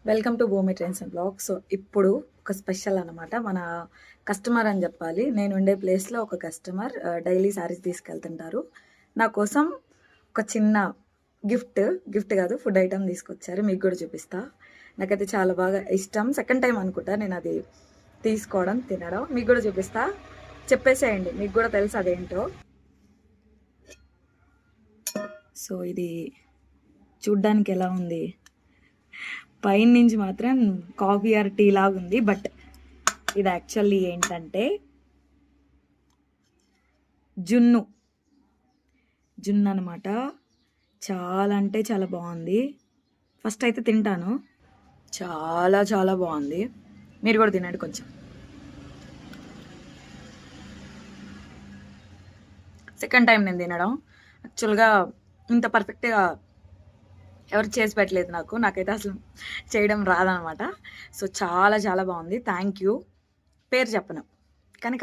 Welcome to భూమి trains and blog. So ఇప్పుడు ఒక స్పెషల్ అనమాట. మన కస్టమర్ అని చెప్పాలి. నేను ఉండే ప్లేస్లో ఒక కస్టమర్ డైలీ శారీస్ తీసుకెళ్తుంటారు. నా కోసం ఒక చిన్న గిఫ్ట్ గిఫ్ట్ కాదు, ఫుడ్ ఐటమ్ తీసుకొచ్చారు. మీకు కూడా చూపిస్తా. నాకైతే చాలా బాగా ఇష్టం. సెకండ్ టైం అనుకుంటా నేను అది తీసుకోవడం, తినడం. మీకు కూడా చూపిస్తా. చెప్పేసేయండి, మీకు కూడా తెలుసు అదేంటో. సో ఇది చూడ్డానికి ఎలా ఉంది? పైన నుంచి మాత్రం కాఫీ ఆర్ టీ లాగా ఉంది. బట్ ఇది యాక్చువల్లీ ఏంటంటే జున్ను జున్ను అనమాట. చాలా అంటే చాలా బాగుంది. ఫస్ట్ అయితే తింటాను. చాలా చాలా బాగుంది. మీరు కూడా తినండి కొంచెం. సెకండ్ టైం నేను తినడం. యాక్చువల్గా ఇంత పర్ఫెక్ట్గా ఎవరు చేసి పెట్టలేదు నాకైతే అసలు చేయడం రాదనమాట. సో చాలా చాలా బాగుంది. Thank you. పేరు చెప్పను కానీ